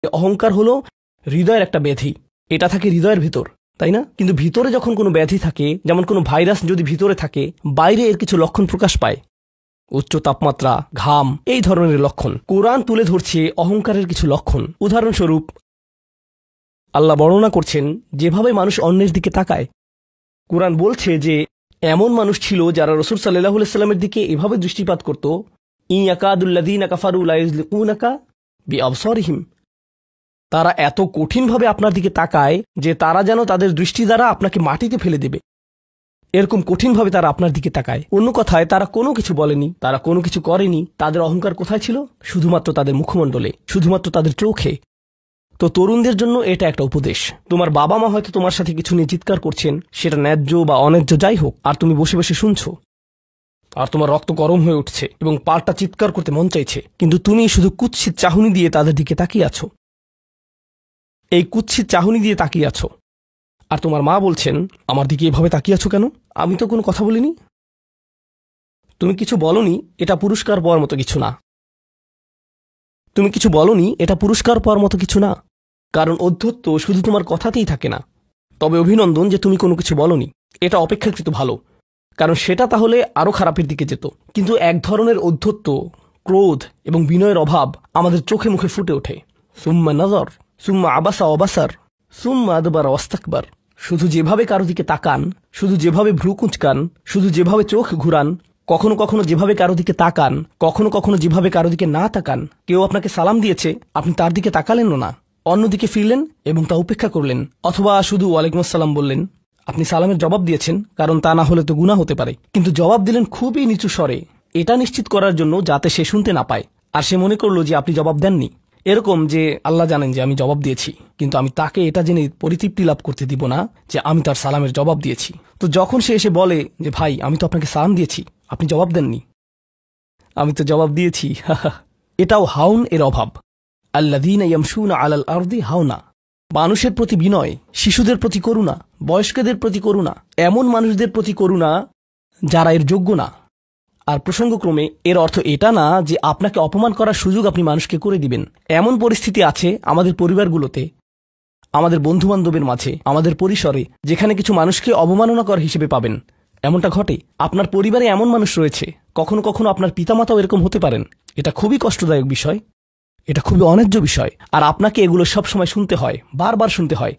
অহংকার হলো হৃদয়ের একটা ব্যাধি, এটা থাকে হৃদয়ের ভিতর, তাই না? কিন্তু ভিতরে যখন কোনো ব্যাধি থাকে, যেমন কোনো ভাইরাস যদি ভিতরে থাকে, বাইরে এর কিছু লক্ষণ প্রকাশ পায়, উচ্চ তাপমাত্রা, ঘাম, এই ধরনের লক্ষণ। কোরআন তুলে ধরছে অহংকারের কিছু লক্ষণ। উদাহরণস্বরূপ আল্লাহ বর্ণনা করছেন যেভাবে মানুষ অন্যের দিকে তাকায়। কোরআন বলছে যে এমন মানুষ ছিল যারা রাসূল সাল্লাল্লাহু আলাইহি ওয়াসাল্লামের দিকে এভাবে দৃষ্টিপাত করত, ইয়াকাদুল্লাযীনা কাফারু লা ইউযলিকুনাকা বিআবসারিহিম, তারা এত কঠিনভাবে আপনার দিকে তাকায় যে তারা যেন তাদের দৃষ্টি দ্বারা আপনাকে মাটিতে ফেলে দেবে, এরকম কঠিনভাবে তারা আপনার দিকে তাকায়। অন্য কথায় তারা কোনো কিছু বলেনি, তারা কোনো কিছু করেনি, তাদের অহংকার কোথায় ছিল? শুধুমাত্র তাদের মুখমণ্ডলে, শুধুমাত্র তাদের চোখে। তো তরুণদের জন্য এটা একটা উপদেশ। তোমার বাবা মা হয়তো তোমার সাথে কিছু নিয়ে চিৎকার করছেন, সেটা ন্যায্য বা অন্যায্য যাই হোক, আর তুমি বসে বসে শুনছো, আর তোমার রক্ত গরম হয়ে উঠছে এবং পাল্টা চিৎকার করতে মন চাইছে, কিন্তু তুমি শুধু কুৎসিত চাহনি দিয়ে তাদের দিকে তাকিয়ে আছো। এই কুৎসিত চাহনি দিয়ে তাকিয়ে আছো, আর তোমার মা বলছেন, আমার দিকে এভাবে তাকিয়ে আছো কেন? আমি তো কোনো কথা বলিনি। তুমি কিছু বলনি, এটা পুরস্কার পাওয়ার মতো কিছু না। তুমি কিছু বলনি, এটা পুরস্কার পাওয়ার মতো কিছু না। কারণ অধ্যত্ব শুধু তোমার কথাতেই থাকে না। তবে অভিনন্দন যে তুমি কোনো কিছু বলনি, এটা অপেক্ষাকৃত ভালো, কারণ সেটা তাহলে আরও খারাপের দিকে যেত। কিন্তু এক ধরনের অধ্যত্ব, ক্রোধ এবং বিনয়ের অভাব আমাদের চোখে মুখে ফুটে ওঠে। সুম্মা নজর, সুম্মা আবাসা অবাসার, সুম্মা আদবার ওয়াস্তাকবার। শুধু যেভাবে কারো দিকে তাকান, শুধু যেভাবে ভ্রু কুঁচকান, শুধু যেভাবে চোখ ঘুরান, কখনো কখনো যেভাবে কারো দিকে তাকান, কখনো কখনো যেভাবে কারো দিকে না তাকান। কেউ আপনাকে সালাম দিয়েছে, আপনি তার দিকে তাকালেন না, অন্যদিকে ফিরলেন এবং তা উপেক্ষা করলেন, অথবা শুধু ওয়ালাইকুম আসসালাম বললেন। আপনি সালামের জবাব দিয়েছেন, কারণ তা না হলে তো গুনাহ হতে পারে, কিন্তু জবাব দিলেন খুবই নিচু স্বরে, এটা নিশ্চিত করার জন্য যাতে সে শুনতে না পায়, আর সে মনে করলো যে আপনি জবাব দেননি। এরকম যে আল্লাহ জানেন যে আমি জবাব দিয়েছি, কিন্তু আমি তাকে এটা জেনে পরিতৃপ্তি লাভ করতে দিব না যে আমি তার সালামের জবাব দিয়েছি। তো যখন সে এসে বলে যে ভাই, আমি তো আপনাকে সালাম দিয়েছি, আপনি জবাব দেননি, আমি তো জবাব দিয়েছি, এটাও হাউন এর অভাব। আল্লাযীনা ইয়ামশুনা আলাল আরদি হাওনা। মানুষের প্রতি বিনয়, শিশুদের প্রতি করুণা, বয়স্কদের প্রতি করুণা, এমন মানুষদের প্রতি করুণা যারা এর যোগ্য না। আর প্রসঙ্গক্রমে এর অর্থ এটা না যে আপনাকে অপমান করার সুযোগ আপনি মানুষকে করে দিবেন। এমন পরিস্থিতি আছে আমাদের পরিবারগুলোতে, আমাদের বন্ধুবান্ধবের মাঝে, আমাদের পরিসরে, যেখানে কিছু মানুষকে অবমাননাকর হিসেবে পাবেন। এমনটা ঘটে। আপনার পরিবারে এমন মানুষ রয়েছে, কখনো কখনো আপনার পিতামাতাও এরকম হতে পারেন। এটা খুবই কষ্টদায়ক বিষয়, এটা খুবই অন্যায্য বিষয়, আর আপনাকে এগুলো সবসময় শুনতে হয়, বারবার শুনতে হয়।